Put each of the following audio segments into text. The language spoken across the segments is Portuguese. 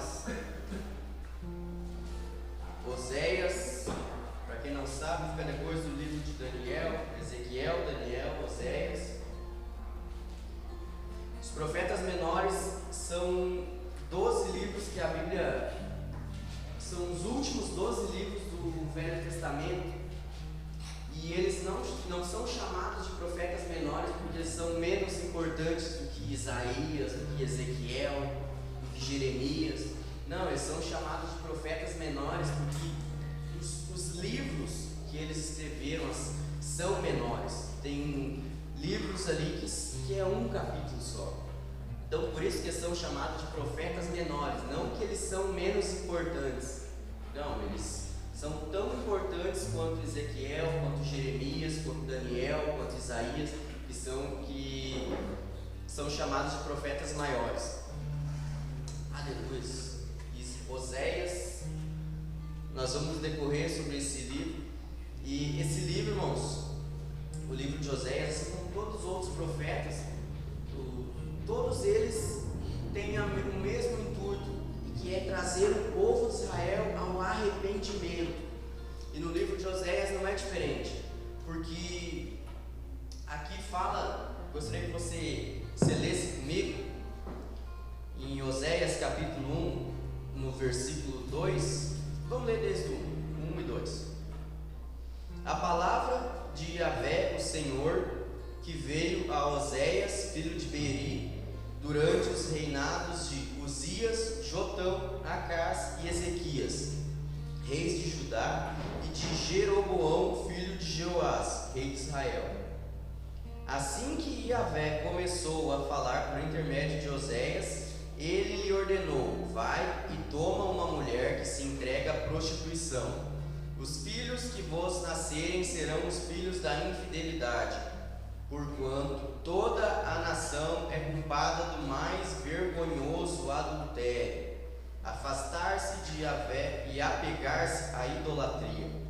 menores. Oséias, para quem não sabe, fica depois do livro de Daniel, Ezequiel, Daniel, Oséias. Os profetas menores são 12 livros que a Bíblia, são os últimos 12 livros do Velho Testamento, e eles não são chamados de profetas menores porque eles são menos importantes do que Isaías, do que Ezequiel, do que Jeremias. Não, eles são chamados de profetas menores porque os livros que eles escreveram são menores. Tem livros ali que é um capítulo só. Então por isso que eles são chamados de profetas menores, não que eles são menos importantes. Não, eles são tão importantes quanto Ezequiel, quanto Jeremias, quanto Daniel, quanto Isaías, que são chamados de profetas maiores. Aleluia. Oséias, nós vamos decorrer sobre esse livro. E esse livro, irmãos, o livro de Oséias, assim como todos os outros profetas, todos eles têm o mesmo intuito, que é trazer o povo de Israel ao arrependimento. E no livro de Oséias não é diferente, porque aqui fala, gostaria que você lesse comigo, em Oséias capítulo 1, no versículo 2, vamos ler desde o 1 e 2. A palavra de Yahvé, o Senhor, que veio a Oséias, filho de Beeri, durante os reinados de Uzias, Jotão, Acás e Ezequias, reis de Judá, e de Jeroboão, filho de Jeoás, rei de Israel. Assim que Yahvé começou a falar por intermédio de Oséias, ele lhe ordenou: vai e toma uma mulher que se entrega à prostituição. Os filhos que vos nascerem serão os filhos da infidelidade, porquanto toda a nação é culpada do mais vergonhoso adultério, afastar-se de Yahvé e apegar-se à idolatria.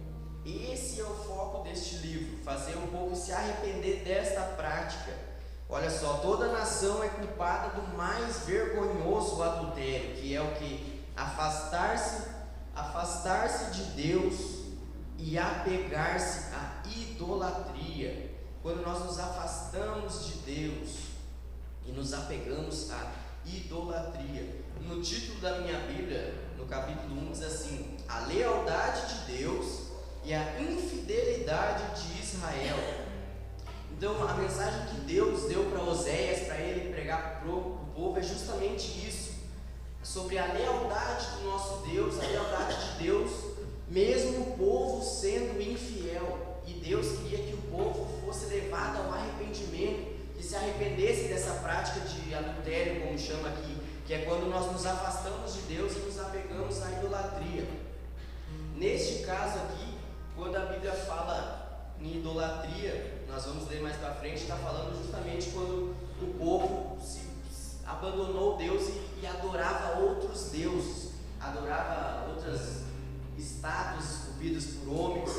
Esse é o foco deste livro, fazer o povo se arrepender desta prática. Olha só, toda a nação é culpada do mais vergonhoso adultério, que é o que? Afastar-se de Deus e apegar-se à idolatria. Quando nós nos afastamos de Deus e nos apegamos à idolatria. No título da minha Bíblia, no capítulo 1, diz assim: a lealdade de Deus e a infidelidade de Israel. Então a mensagem que Deus deu para Oséias, para ele pregar para o povo, é justamente isso, sobre a lealdade do nosso Deus, a lealdade de Deus, mesmo o povo sendo infiel. E Deus queria que o povo fosse levado ao arrependimento, que se arrependesse dessa prática de adultério, como chama aqui, que é quando nós nos afastamos de Deus e nos apegamos à idolatria. Neste caso aqui, quando a Bíblia fala em idolatria, nós vamos ler mais para frente, está falando justamente quando o povo abandonou Deus e adorava outros deuses, adorava outras estátuas esculpidas por homens,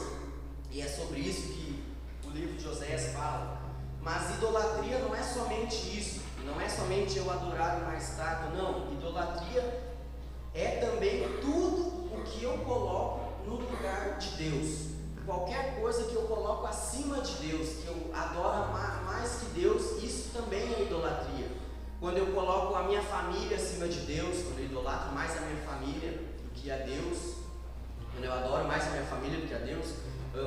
e é sobre isso que o livro de Oséias fala. Mas idolatria não é somente isso, não é somente eu adorar uma estátua, não. Idolatria é também tudo o que eu coloco no lugar de Deus. Qualquer coisa que eu coloco acima de Deus, que eu adoro mais que Deus, isso também é idolatria. Quando eu coloco a minha família acima de Deus, quando eu idolatro mais a minha família do que a Deus, quando eu adoro mais a minha família do que a Deus,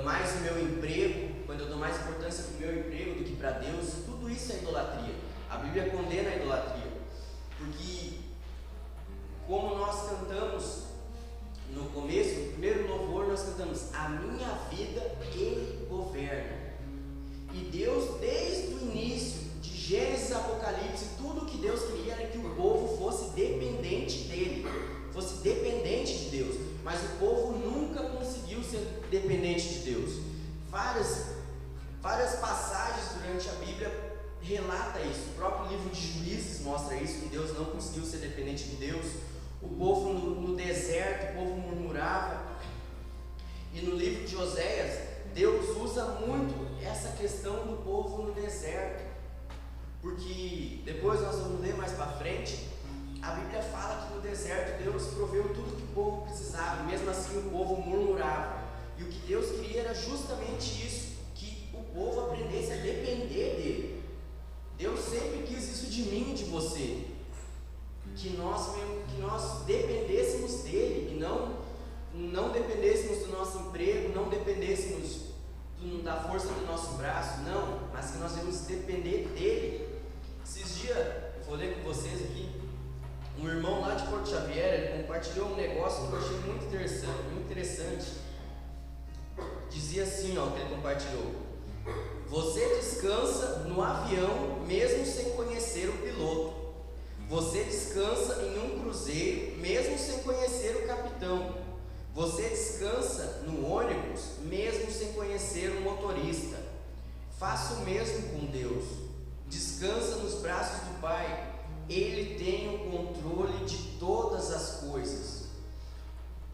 mais o meu emprego, quando eu dou mais importância para o meu emprego do que para Deus, tudo isso é idolatria. A Bíblia condena a idolatria, porque como nós cantamos no começo, no primeiro louvor, nós cantamos: a minha vida Ele governa. E Deus, desde o início, de Gênesis a Apocalipse, tudo que Deus queria era que o povo fosse dependente dEle, fosse dependente de Deus. Mas o povo nunca conseguiu ser dependente de Deus. Várias passagens durante a Bíblia relata isso. O próprio livro de Juízes mostra isso, que Deus não conseguiu ser dependente de Deus. O povo no deserto, o povo murmurava. E no livro de Oséias, Deus usa muito essa questão do povo no deserto, porque depois nós vamos ler mais para frente, a Bíblia fala que no deserto, Deus proveu tudo que o povo precisava, e mesmo assim o povo murmurava. E o que Deus queria era justamente isso, que o povo aprendesse a depender dele. Deus sempre quis isso de mim e de você, que nós dependêssemos dele, e não dependêssemos do nosso emprego, não dependêssemos da força do nosso braço, não, mas que nós devemos depender dele. Esses dias, eu vou ler com vocês aqui, um irmão lá de Porto Xavier, ele compartilhou um negócio que eu achei muito interessante. Dizia assim, ó, que ele compartilhou: você descansa no avião mesmo sem conhecer o piloto. Você descansa em um cruzeiro mesmo sem conhecer o capitão. Você descansa no ônibus mesmo sem conhecer o motorista. Faça o mesmo com Deus. Descansa nos braços do Pai. Ele tem o controle de todas as coisas.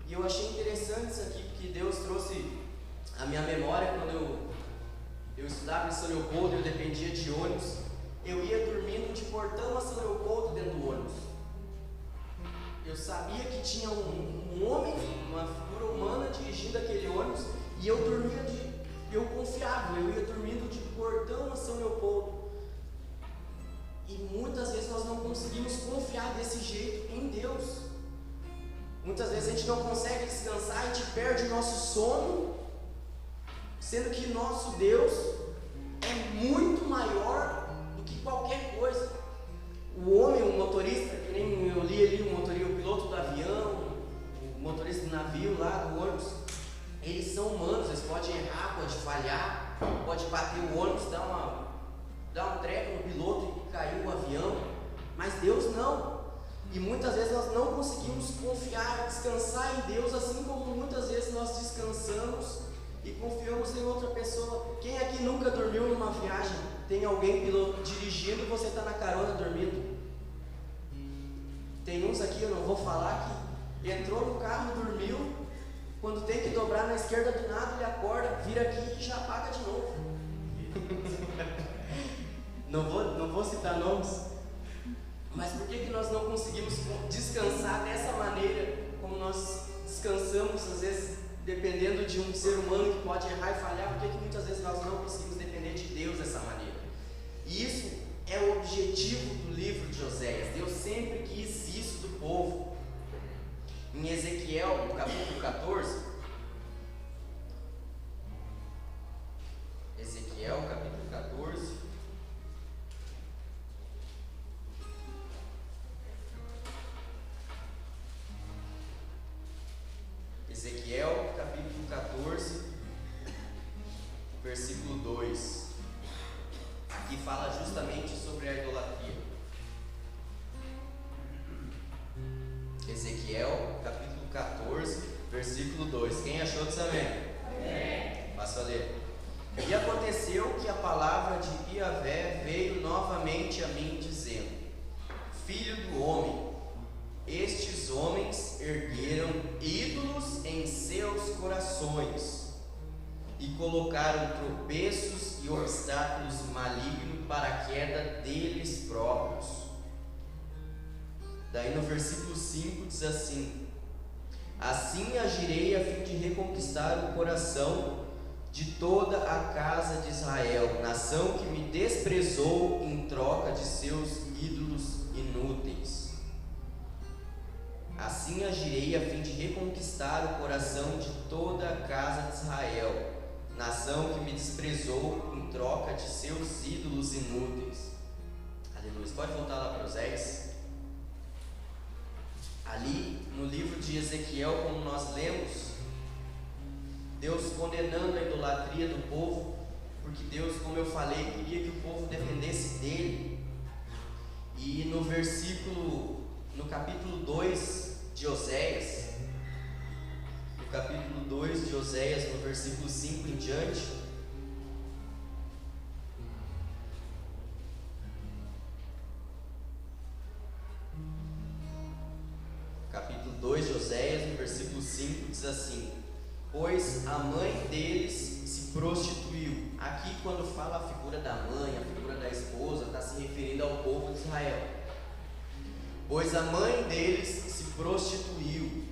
E eu achei interessante isso aqui, porque Deus trouxe a minha memória quando eu estudava em São Leopoldo, eu dependia de ônibus. Eu ia dormindo de Portão a São Leopoldo dentro do ônibus. Eu sabia que tinha um homem, uma figura humana dirigindo aquele ônibus, e eu confiava, eu ia dormindo de Portão a São Leopoldo. E muitas vezes nós não conseguimos confiar desse jeito em Deus. Muitas vezes a gente não consegue descansar, a gente perde o nosso sono, sendo que nosso Deus é muito maior do que qualquer coisa. O homem, o motorista, que nem eu li ali, o piloto do avião, o motorista do navio lá, do ônibus, eles são humanos, eles podem errar, podem falhar, pode bater o ônibus, dar um treco no piloto e cair o avião, mas Deus não. E muitas vezes nós não conseguimos confiar, descansar em Deus, assim como muitas vezes nós descansamos e confiamos em outra pessoa. Quem aqui nunca dormiu numa viagem? Tem alguém dirigindo e você está na carona dormindo. Tem uns aqui, eu não vou falar, que entrou no carro, dormiu, quando tem que dobrar na esquerda do nada, ele acorda, vira aqui e já apaga de novo. Não vou citar nomes, mas por que nós não conseguimos descansar dessa maneira, como nós descansamos às vezes, dependendo de um ser humano que pode errar e falhar? Por que muitas vezes nós não conseguimos depender de Deus dessa maneira? E isso é o objetivo do livro de Oséias. Deus sempre quis isso do povo. Em Ezequiel, no capítulo 14, Ezequiel, capítulo 14, Ezequiel, capítulo 14, versículo 2. Aqui fala justamente sobre a idolatria. Ezequiel, capítulo 14, versículo 2. Quem achou disso, amém? Amém. Passo a ler. E aconteceu que a palavra de Yahvé veio novamente a mim, dizendo: Filho do homem, estes homens ergueram ídolos em seus corações e colocaram tropeços e obstáculos malignos para a queda deles próprios. Daí no versículo 5 diz assim: Assim agirei a fim de reconquistar o coração de toda a casa de Israel, nação que me desprezou em troca de seus ídolos inúteis. Assim agirei a fim de reconquistar o coração de toda a casa de Israel, nação que me desprezou em troca de seus ídolos inúteis. Aleluia. Pode voltar lá para Oséias. Ali no livro de Ezequiel, como nós lemos, Deus condenando a idolatria do povo, porque Deus, como eu falei, queria que o povo dependesse dele. E no capítulo 2 de Oséias, no capítulo 2 de Oséias, no versículo 5 em diante, capítulo 2 de Oséias, no versículo 5, diz assim: Pois a mãe deles se prostituiu. Aqui, quando fala a figura da mãe, a figura da esposa, está se referindo ao povo de Israel. pois a mãe deles se prostituiu.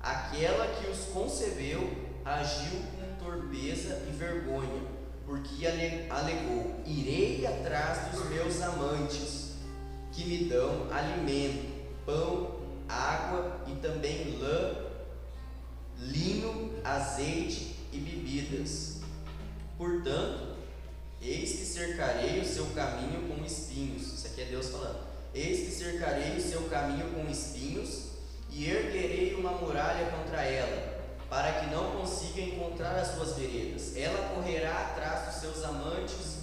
Aquela que os concebeu agiu com torpeza e vergonha, porque alegou: irei atrás dos meus amantes, que me dão alimento, pão, água e também lã, linho, azeite e bebidas. Portanto, eis que cercarei o seu caminho com espinhos. Isso aqui é Deus falando. Eis que cercarei o seu caminho com espinhos e erguerei uma muralha contra ela, para que não consiga encontrar as suas veredas. Ela correrá atrás dos seus amantes,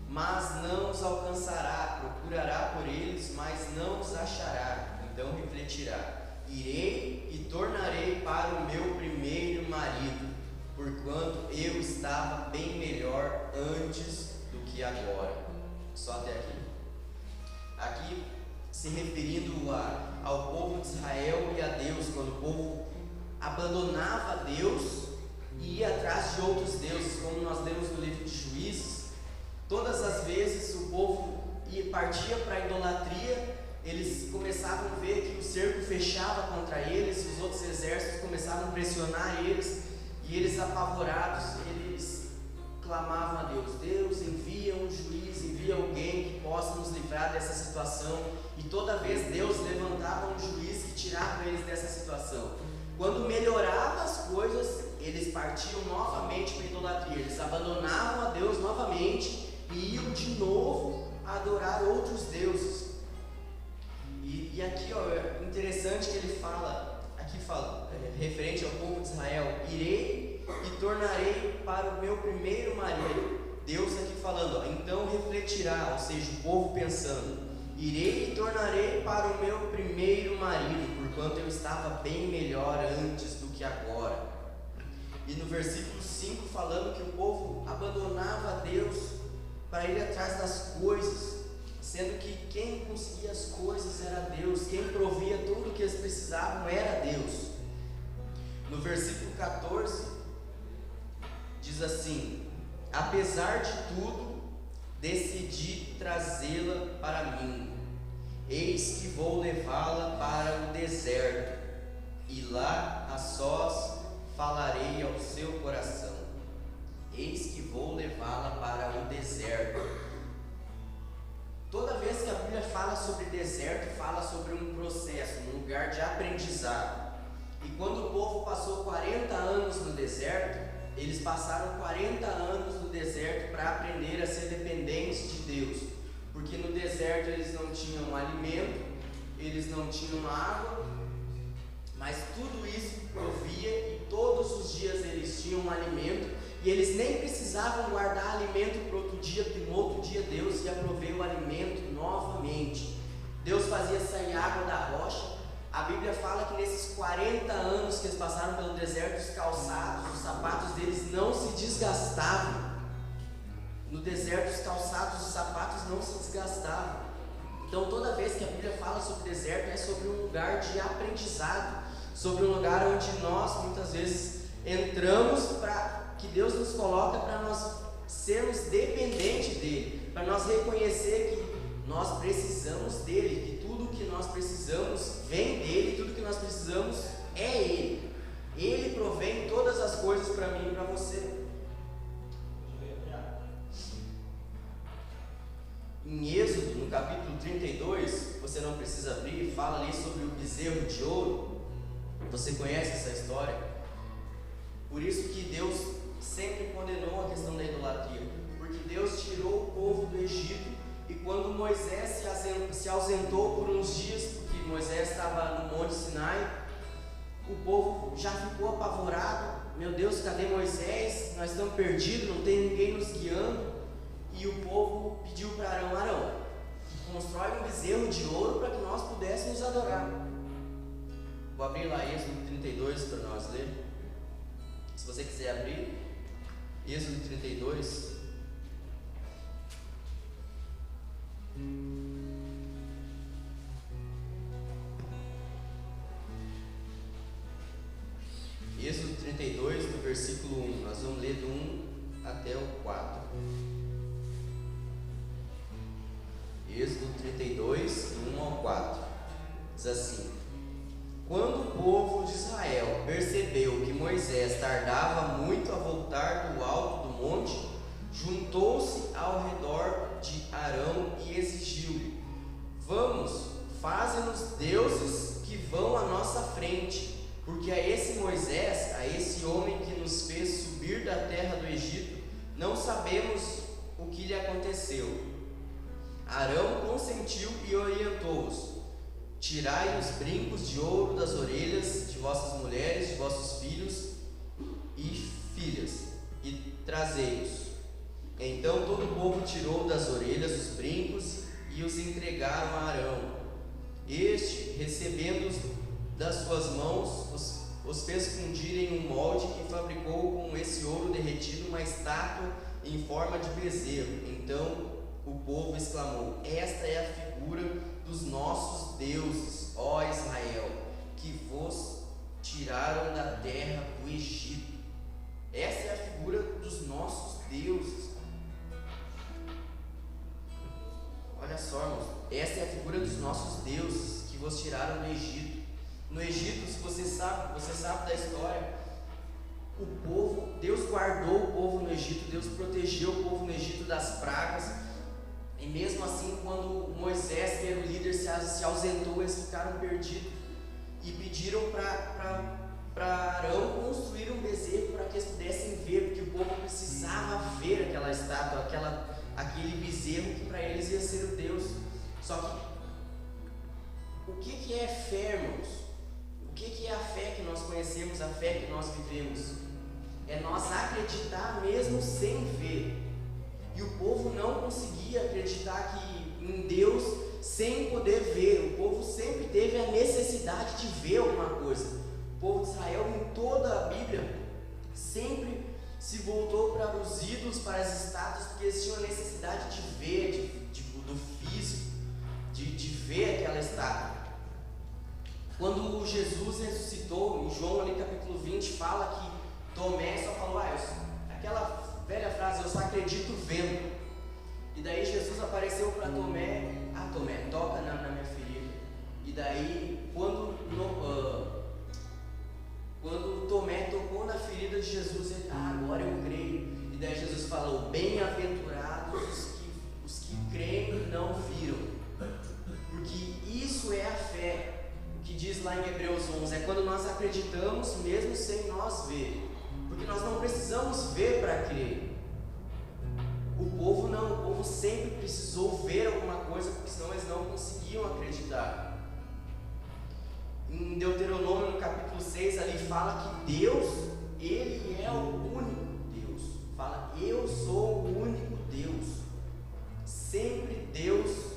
mas não os alcançará. Procurará por eles, mas não os achará. Então refletirá: irei e tornarei para o meu primeiro marido, porquanto eu estava bem melhor antes do que agora. Só até aqui. Aqui se referindo ao povo de Israel e a Deus, quando o povo abandonava Deus e ia atrás de outros deuses, como nós lemos no livro de Juízes. Todas as vezes o povo partia para a idolatria, eles começavam a ver que o cerco fechava contra eles, os outros exércitos começavam a pressionar eles, e eles, apavorados, eles clamavam a Deus: Deus, envia um juiz, envia alguém que possa nos livrar dessa situação. E toda vez Deus levantava um juiz que tirava eles dessa situação. Quando melhorava as coisas, eles partiam novamente para a idolatria, eles abandonavam a Deus novamente e iam de novo adorar outros deuses. E aqui, é interessante que ele fala, referente ao povo de Israel: irei e tornarei para o meu primeiro marido. Deus aqui falando, então refletirá, ou seja, o povo pensando: irei e tornarei para o meu primeiro marido, porquanto eu estava bem melhor antes do que agora. E no versículo 5 falando que o povo abandonava Deus para ir atrás das coisas, sendo que quem conseguia as coisas era Deus, quem provia tudo o que eles precisavam era Deus. No versículo 14 diz assim: apesar de tudo, decidi trazê-la para mim. Eis que vou levá-la para o deserto, e lá a sós falarei ao seu coração. Eis que vou levá-la para o deserto. Toda vez que a Bíblia fala sobre deserto, fala sobre um processo, um lugar de aprendizado. E quando o povo passou 40 anos no deserto, eles passaram 40 anos no deserto para aprender a ser dependentes de Deus. Porque no deserto eles não tinham alimento, eles não tinham água, mas tudo isso provia, e todos os dias eles tinham um alimento, e eles nem precisavam guardar alimento para outro dia, porque no outro dia Deus ia prover o alimento novamente. Deus fazia sair água da rocha. A Bíblia fala que nesses 40 anos que eles passaram pelo deserto, os calçados, os sapatos deles não se desgastavam. No deserto, os calçados, os sapatos não se desgastavam. Então, toda vez que a Bíblia fala sobre deserto, é sobre um lugar de aprendizado, sobre um lugar onde nós, muitas vezes, entramos para que Deus nos coloca para nós sermos dependentes dEle, para nós reconhecer que nós precisamos dEle, que tudo que nós precisamos vem dEle, tudo que nós precisamos é Ele. Ele provém todas as coisas para mim e para você. Em Êxodo, no capítulo 32, você não precisa abrir, fala ali sobre o bezerro de ouro. Você conhece essa história? Por isso que Deus sempre condenou a questão da idolatria, porque Deus tirou o povo do Egito, e quando Moisés se ausentou por uns dias, porque Moisés estava no Monte Sinai, o povo já ficou apavorado: meu Deus, cadê Moisés? Nós estamos perdidos, não tem ninguém nos guiando. E o povo pediu para Arão: constrói um bezerro de ouro para que nós pudéssemos adorar. Vou abrir lá Êxodo 32 para nós ler. Se você quiser abrir, Êxodo 32. Êxodo 32, no versículo 1. Nós vamos ler do 1 até o 4. Êxodo 32, do 1 ao 4. Diz assim: quando o povo de Israel percebeu que Moisés tardava muito a voltar do alto do monte, juntou-se ao redor de Arão e exigiu-lhe: vamos, faze-nos deuses que vão à nossa frente, porque a esse Moisés, a esse homem que nos fez subir da terra do Egito, não sabemos o que lhe aconteceu. Arão consentiu e orientou-os: tirai os brincos de ouro das orelhas de vossas mulheres, de vossos filhos e filhas, e trazei-os. Então todo o povo tirou das orelhas os brincos e os entregaram a Arão. Este, recebendo-os das suas mãos, os fez fundir em um molde e fabricou com esse ouro derretido uma estátua em forma de bezerro. Então o povo exclamou: esta é a figura dos nossos deuses, ó Israel, que vos tiraram da terra do Egito. Essa é a figura dos nossos deuses. Olha só, irmãos, essa é a figura dos nossos deuses que vos tiraram do Egito. No Egito, se você sabe da história, o povo, Deus guardou o povo no Egito, Deus protegeu o povo no Egito das pragas. E mesmo assim, quando Moisés, que era o líder, se ausentou, eles ficaram perdidos e pediram para Arão construir um bezerro para que eles pudessem ver, porque o povo precisava ver aquela estátua, aquele bezerro que para eles ia ser o Deus. Só que o que é fé, irmãos? O que é a fé que nós conhecemos, a fé que nós vivemos? É nós acreditar mesmo sem ver. E o povo não conseguia acreditar em Deus sem poder ver. O povo sempre teve a necessidade de ver alguma coisa. O povo de Israel, em toda a Bíblia, sempre se voltou para os ídolos, para as estátuas, porque eles tinham a necessidade de ver, do físico, de ver aquela estátua. Quando Jesus ressuscitou, em João ali capítulo 20, fala que Tomé só falou: aquela velha frase, eu só acredito vendo. E daí Jesus apareceu para Tomé: Tomé, toca na minha ferida. E daí, quando Tomé tocou na ferida de Jesus, ele: agora eu creio. E daí Jesus falou: bem-aventurados os que creem e não viram. Porque isso é a fé. O que diz lá em Hebreus 11 é quando nós acreditamos mesmo sem nós ver. Porque nós não precisamos ver para crer. O povo não, o povo sempre precisou ver alguma coisa, porque senão eles não conseguiam acreditar. Em Deuteronômio, no capítulo 6, ali fala que Deus, Ele é o único Deus. Fala: eu sou o único Deus. Sempre Deus,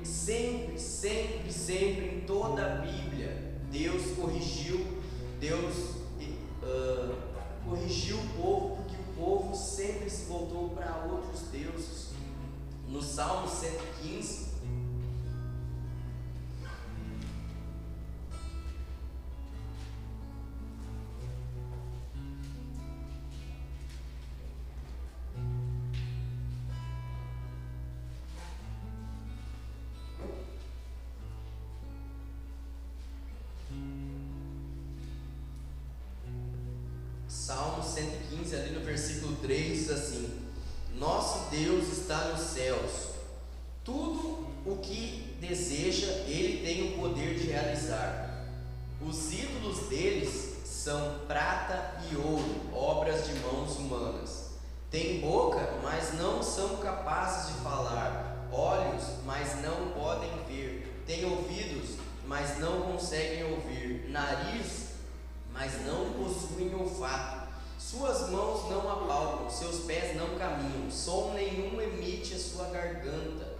sempre, sempre, sempre, em toda a Bíblia, Deus corrigiu o povo, porque o povo sempre se voltou para outros deuses. No Salmo 115, Salmo 115, ali no versículo 3, diz assim: nosso Deus está nos céus, tudo o que deseja Ele tem o poder de realizar. Os ídolos deles são prata e ouro, obras de mãos humanas. Têm boca, mas não são capazes de falar, olhos, mas não podem ver, têm ouvidos, mas não conseguem ouvir, nariz, mas não possuem olfato. Suas mãos não apalpam, seus pés não caminham, som nenhum emite a sua garganta.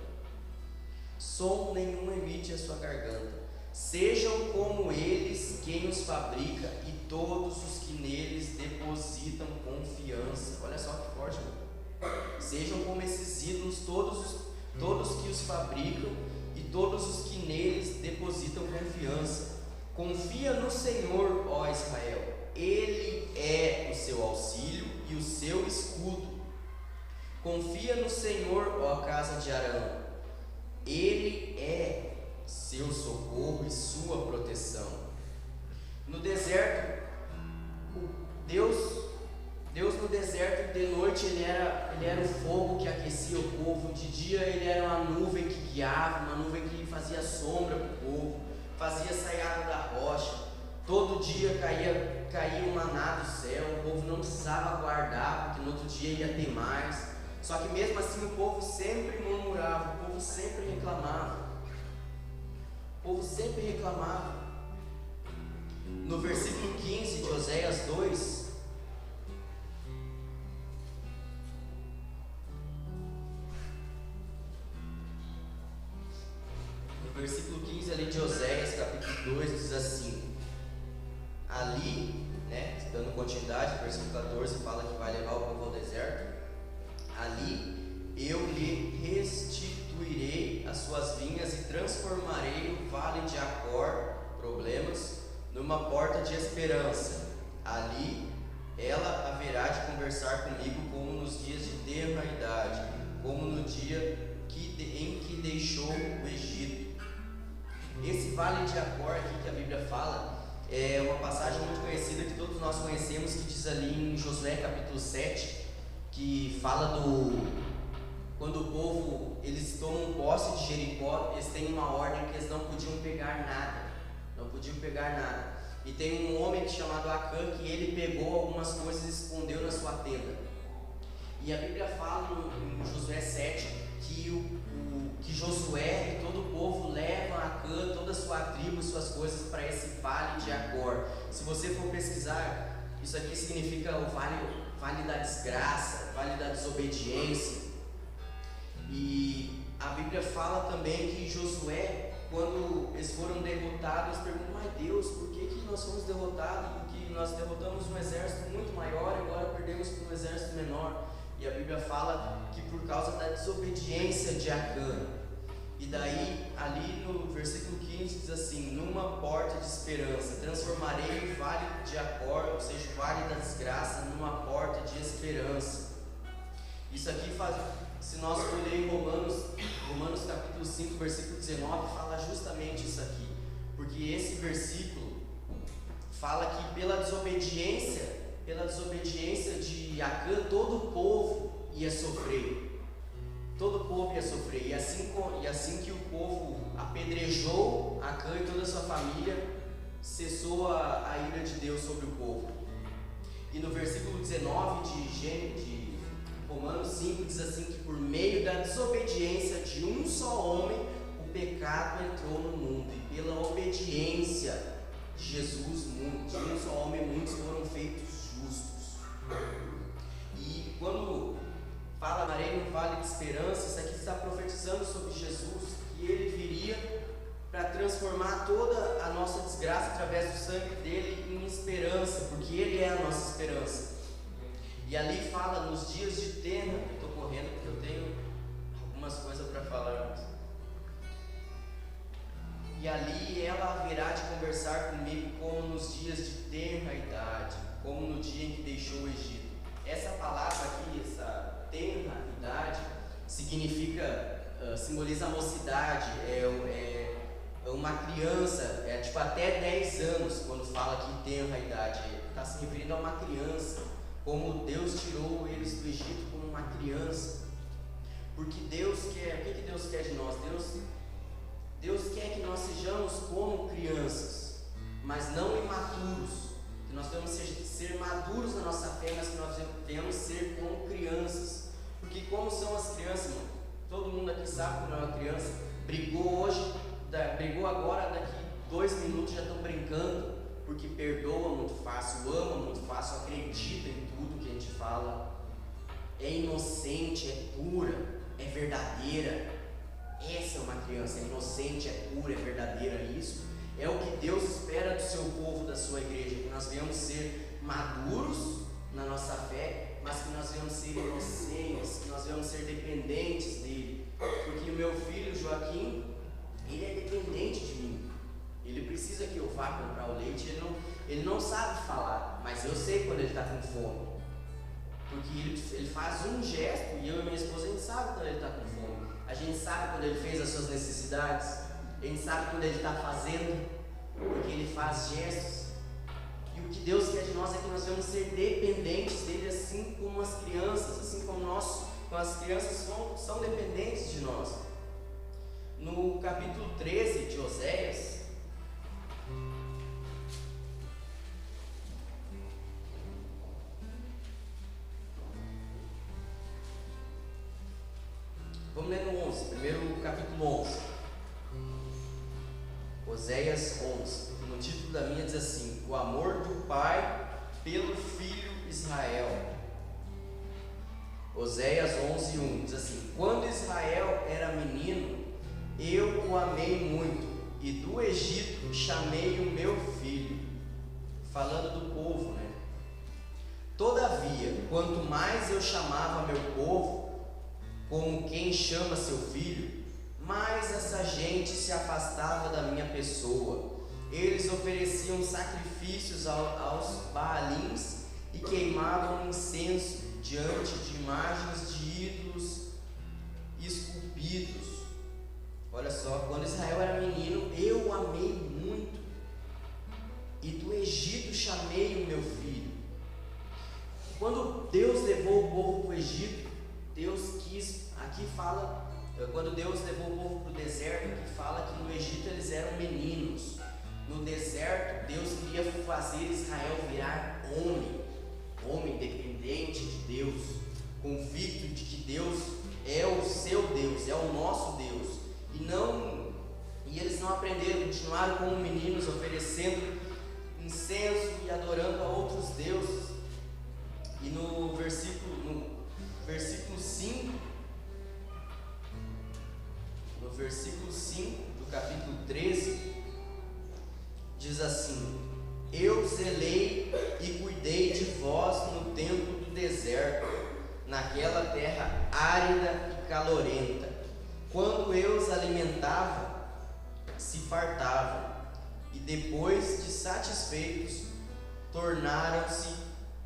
Som nenhum emite a sua garganta. Sejam como eles quem os fabrica e todos os que neles depositam confiança. Olha só que forte, mano. Sejam como esses ídolos, todos que os fabricam e todos os que neles depositam confiança. Confia no Senhor, ó Israel. Ele é o seu auxílio e o seu escudo. Confia no Senhor, ó casa de Arão. Ele é seu socorro e sua proteção. No deserto, Deus no deserto, de noite ele era o fogo que aquecia o povo, de dia ele era uma nuvem que guiava, uma nuvem que fazia sombra para o povo, fazia sair água da rocha. Todo dia caía um maná do céu, o povo não precisava aguardar, porque no outro dia ia ter mais. Só que mesmo assim o povo sempre murmurava, o povo sempre reclamava. O povo sempre reclamava. No versículo 15 de Oséias 2, no versículo 15 ali de Oséias, capítulo 2, diz assim: ali, dando continuidade, versículo 14 fala que vai levar o povo ao deserto. Ali eu lhe restituirei as suas vinhas e transformarei o vale de Acor, problemas, numa porta de esperança. Ali ela haverá de conversar comigo como nos dias de tenra idade, como no dia em que deixou o Egito. Esse vale de Acor aqui que a Bíblia fala é uma passagem muito conhecida que todos nós conhecemos, que diz ali em Josué capítulo 7, que fala quando o povo, eles tomam posse de Jericó, eles têm uma ordem que eles não podiam pegar nada, e tem um homem chamado Acã, que ele pegou algumas coisas e escondeu na sua tenda, e a Bíblia fala em Josué 7, que Josué e todo o povo levam Acã, toda a sua tribo, suas coisas para esse vale de Acor. Se você for pesquisar, isso aqui significa o vale da desgraça, vale da desobediência. E a Bíblia fala também que Josué, quando eles foram derrotados, eles perguntam: mas Deus, por que nós fomos derrotados? Porque nós derrotamos um exército muito maior e agora perdemos para um exército menor. E a Bíblia fala que por causa da desobediência de Acã. E daí, ali no versículo 15 diz assim: numa porta de esperança, transformarei o vale de Acor, ou seja, o vale da desgraça, numa porta de esperança. Isso aqui se nós for ler em Romanos capítulo 5, versículo 19, fala justamente isso aqui. Porque esse versículo fala que pela desobediência de Acã, todo o povo ia sofrer. Todo o povo ia sofrer. E assim que o povo apedrejou Acã e toda a sua família, cessou a ira de Deus sobre o povo. E no versículo 19 de Romanos 5 diz assim: que por meio da desobediência de um só homem, o pecado entrou no mundo, e pela obediência de Jesus, de um só homem, muitos foram feitos justos. E quando fala Marei no vale de esperança, isso aqui está profetizando sobre Jesus, que ele viria para transformar toda a nossa desgraça através do sangue dele em esperança, porque ele é a nossa esperança. E ali fala nos dias de tenra, eu estou correndo porque eu tenho algumas coisas para falar. E ali ela haverá de conversar comigo como nos dias de tenra idade, como no dia em que deixou o Egito. Essa palavra aqui, essa tenra idade, simboliza a mocidade, é uma criança, é tipo até 10 anos, quando fala que tenra idade, está se referindo a uma criança, como Deus tirou eles do Egito como uma criança. Porque Deus quer, o que Deus quer de nós? Deus quer que nós sejamos como crianças, mas não imaturos. Que nós devemos ser maduros na nossa fé, mas que nós devemos ser como crianças. Porque como são as crianças, mano? Todo mundo aqui sabe como é uma criança. Brigou hoje, brigou agora, daqui 2 minutos já estão brincando, porque perdoa muito fácil, ama muito fácil, acredita em tudo que a gente fala, é inocente, é pura, é verdadeira. Essa é uma criança, é inocente, é pura, é verdadeira. Isso é o que Deus espera do seu povo, da sua igreja, que nós venhamos ser maduros na nossa fé, mas que nós venhamos ser inocentes, que nós venhamos ser dependentes dele. Porque o meu filho Joaquim, ele é dependente de mim. Ele precisa que eu vá comprar o leite. Ele não sabe falar, mas eu sei quando ele está com fome, porque ele faz um gesto, e eu e minha esposa, a gente sabe quando ele está com fome. A gente sabe quando ele fez as suas necessidades. A gente sabe quando Ele está fazendo, porque Ele faz gestos. E o que Deus quer de nós é que nós vamos ser dependentes dEle, assim como as crianças, assim como as crianças são dependentes de nós. No capítulo 13 de Oséias, vamos ler no 11, primeiro capítulo 11. Oséias 11. No título da minha diz assim: o amor do Pai pelo Filho Israel. Oséias 11:1 diz assim: quando Israel era menino, eu o amei muito, e do Egito chamei o meu filho. Falando do povo, né? Todavia, quanto mais eu chamava meu povo, como quem chama seu filho, mais essa gente se afastava da minha pessoa. Eles ofereciam sacrifícios aos Baalins e queimavam incenso diante de imagens de ídolos esculpidos. Olha só, quando Israel era menino, eu o amei muito, e do Egito chamei o meu filho. Quando Deus levou o povo para o Egito, Deus quis, aqui fala, quando Deus levou o povo para o deserto, aqui fala que no Egito eles eram meninos. No deserto, Deus queria fazer Israel virar homem dependente de Deus, convicto de que Deus é o seu Deus, é o nosso Deus. E eles não aprenderam, continuaram como meninos, oferecendo incenso e adorando a outros deuses. E no versículo 5, do capítulo 13, diz assim: eu zelei e cuidei de vós no tempo do deserto, naquela terra árida e calorenta. Quando eu os alimentava, se fartavam, e depois de satisfeitos, tornaram-se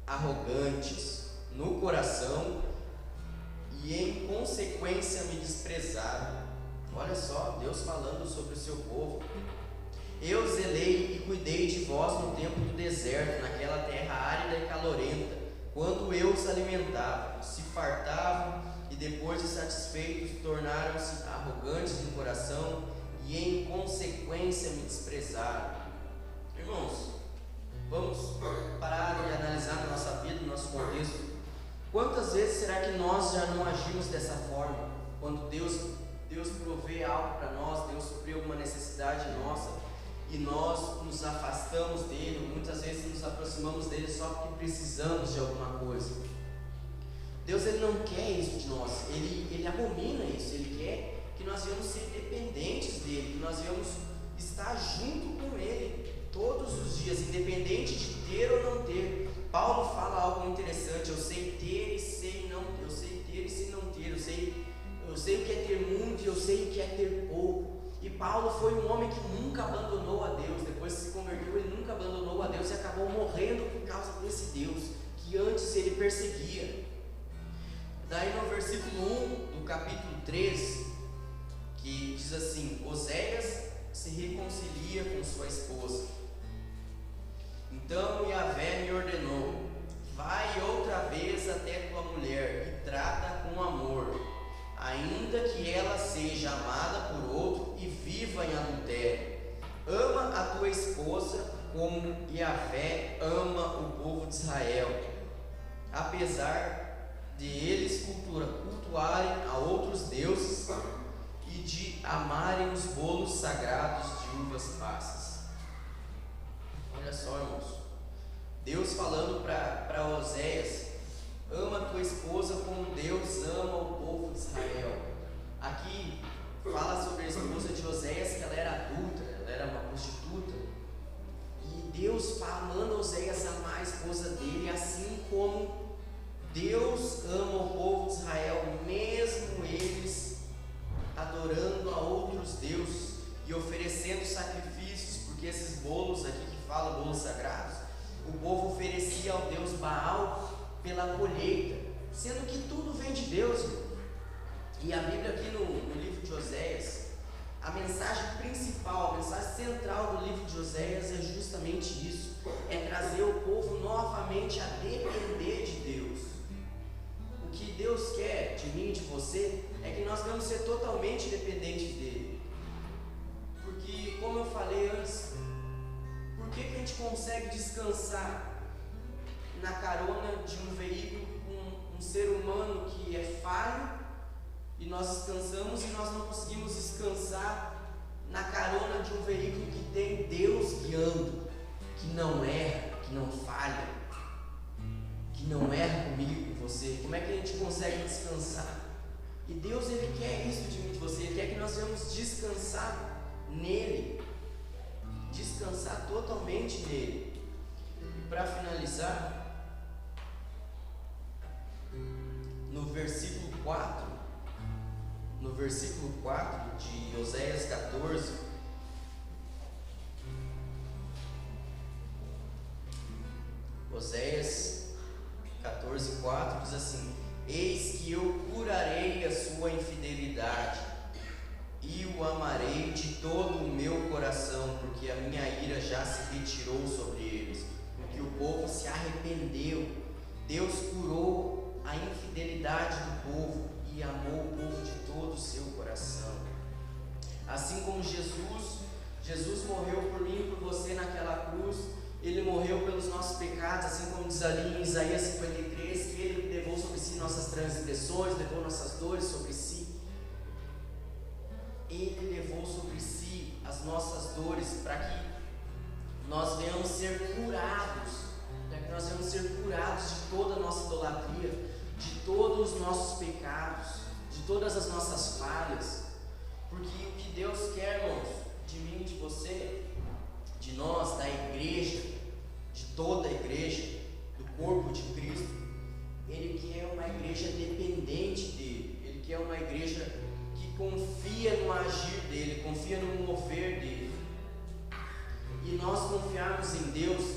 arrogantes no coração, e em consequência me desprezaram. Olha só, Deus falando sobre o seu povo. Eu zelei e cuidei de vós no tempo do deserto, naquela terra árida e calorenta, quando eu os alimentava, se fartavam, e depois de satisfeitos tornaram-se arrogantes no coração, e em consequência me desprezaram. Irmãos, vamos parar e analisar na nossa vida, no nosso contexto. Quantas vezes será que nós já não agimos dessa forma? Quando Deus provê algo para nós, Deus supriu uma necessidade nossa, e nós nos afastamos dele, muitas vezes nos aproximamos dele só porque precisamos de alguma coisa. Deus, ele não quer isso de nós, ele abomina isso, ele quer que nós venhamos ser dependentes dele, que nós venhamos estar junto com ele todos os dias, independente de ter ou não ter. Paulo fala algo interessante: eu sei ter e sei não ter, eu sei ter e sei não ter, eu sei o que é ter muito e eu sei o que é ter pouco. E Paulo foi um homem que nunca abandonou a Deus. Depois que se converteu, ele nunca abandonou a Deus e acabou morrendo por causa desse Deus que antes ele perseguia. Daí no versículo 1 do capítulo 13, que diz assim: Oséias se reconcilia com sua esposa. Então Yahvé me ordenou: vai outra vez até tua mulher e trata com amor, ainda que ela seja amada por outro e viva em adultério. Ama a tua esposa como Yahvé ama o povo de Israel, apesar de eles cultuarem a outros deuses e de amarem os bolos sagrados de uvas passas. Olha só, irmãos, Deus falando para Oséias: ama a tua esposa como Deus ama o povo de Israel. Aqui fala sobre a esposa de Oséias, que ela era adulta, ela era uma prostituta, e Deus manda Oséias amar a esposa dele, assim como Deus ama o povo de Israel, mesmo eles adorando a outros deuses e oferecendo sacrifícios, porque esses bolos aqui que fala, bolos sagrados, o povo oferecia ao deus Baal pela colheita, sendo que tudo vem de Deus. E a Bíblia aqui no livro de Oséias, A mensagem principal, a mensagem central do livro de Oséias é justamente isso: é trazer o povo novamente a depender de Deus. O que Deus quer de mim e de você é que nós vamos ser totalmente dependentes dele. Porque, como eu falei antes, por que a gente consegue descansar na carona de um veículo com um ser humano que é falho, e nós descansamos, e nós não conseguimos descansar na carona de um veículo que tem Deus guiando, que não erra, que não falha, que não erra comigo, com você? Como é que a gente consegue descansar? E Deus, Ele quer isso de mim, de você. Ele quer que nós venhamos descansar nele, descansar totalmente nele. E para finalizar, no versículo 4 de Oséias 14, Oséias 14:4 diz assim: eis que eu curarei a sua infidelidade e o amarei de todo o meu coração, porque a minha ira já se retirou sobre eles, porque o povo se arrependeu. Deus curou a infidelidade do povo e amou o povo de todo o seu coração. Assim como Jesus morreu por mim e por você naquela cruz. Ele morreu pelos nossos pecados, assim como diz ali em Isaías 53, que Ele levou sobre si nossas transgressões, levou nossas dores sobre si. Ele levou sobre si as nossas dores para que nós venhamos ser curados, para que nós venhamos ser curados de toda a nossa idolatria, de todos os nossos pecados, de todas as nossas falhas. Porque o que Deus quer, irmãos, de mim e de você, de nós, da igreja, de toda a igreja, do corpo de Cristo, Ele quer uma igreja dependente dEle. Ele quer uma igreja que confia no agir dEle, confia no mover dEle. E nós confiarmos em Deus,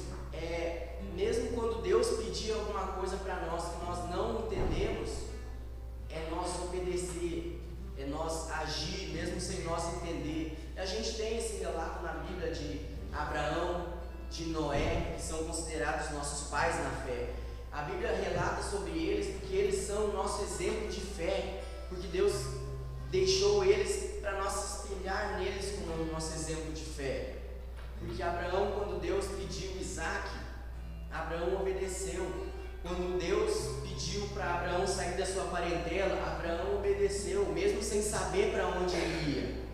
mesmo quando Deus pedir alguma coisa para nós que nós não entendemos, é nós obedecer, é nós agir, mesmo sem nós entender. A gente tem esse relato na Bíblia de Abraão, de Noé, que são considerados nossos pais na fé. A Bíblia relata sobre eles porque eles são o nosso exemplo de fé, porque Deus deixou eles para nós se espelhar neles como o nosso exemplo de fé. Porque Abraão, quando Deus pediu Isaac, Abraão obedeceu. Quando Deus pediu para Abraão sair da sua parentela, Abraão obedeceu, mesmo sem saber para onde ele ia.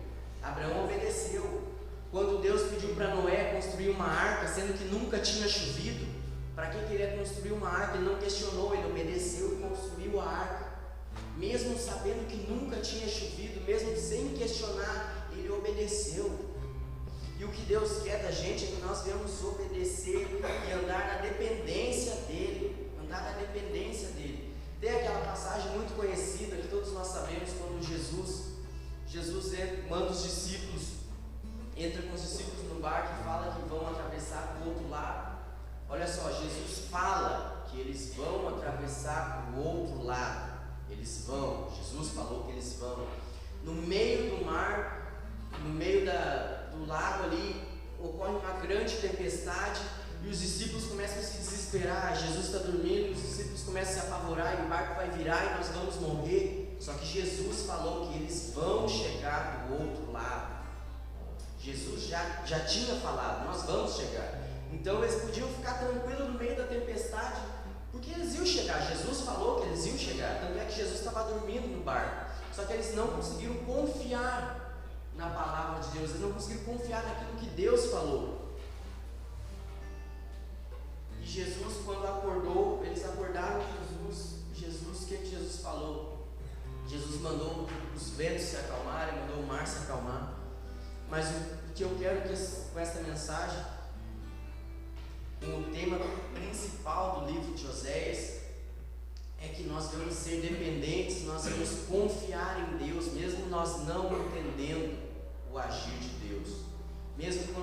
Abraão obedeceu. Quando Deus pediu para Noé construir uma arca, sendo que nunca tinha chovido, para que ele ia construir uma arca? Ele não questionou, ele obedeceu e construiu a arca. Mesmo sabendo que nunca tinha chovido, mesmo sem questionar, ele obedeceu. E o que Deus quer da gente é que nós venhamos obedecer e andar na dependência dEle. Andar na dependência dEle. Tem aquela passagem muito conhecida que todos nós sabemos, quando Jesus manda os discípulos, entra com os discípulos no barco e fala que vão atravessar para o outro lado. Olha só, Jesus fala que eles vão atravessar para o outro lado. Eles vão, Jesus falou que eles vão. No meio do mar, no meio do lago ali, ocorre uma grande tempestade e os discípulos começam a se desesperar. Jesus está dormindo, os discípulos começam a se apavorar e o barco vai virar e nós vamos morrer. Só que Jesus falou que eles vão chegar do outro lado. Jesus já tinha falado, nós vamos chegar. Então eles podiam ficar tranquilos no meio da tempestade, porque eles iam chegar. Jesus falou que eles iam chegar, tanto é que Jesus estava dormindo no barco. Só que eles não conseguiram confiar na palavra de Deus, eles não conseguiram confiar naquilo que Deus falou. E Jesus, quando acordou, eles acordaram Jesus, o que Jesus falou? Jesus mandou os ventos se acalmarem, mandou o mar se acalmar. Mas o que eu quero com essa mensagem, com o tema principal do livro de Oséias, é que nós devemos ser dependentes, nós devemos confiar em Deus, mesmo nós não entendendo o agir de Deus. Mesmo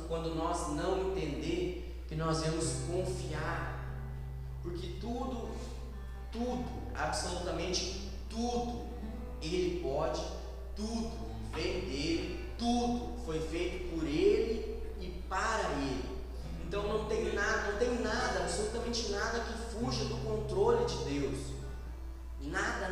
quando nós não entender, que nós devemos confiar. Porque tudo, absolutamente tudo, Ele pode, tudo vem dEle, tudo foi feito por Ele e para Ele. Então não tem nada, absolutamente nada que fuja do controle de Deus. Nada,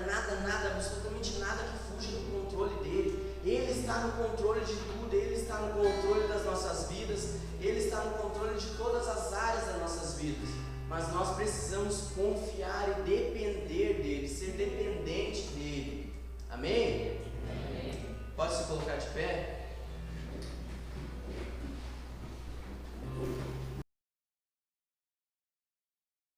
absolutamente nada que fuja do controle dele. Ele está no controle de tudo, Ele está no controle das nossas vidas, Ele está no controle de todas as áreas das nossas vidas. Mas nós precisamos confiar e depender dEle, ser dependente dEle. Amém?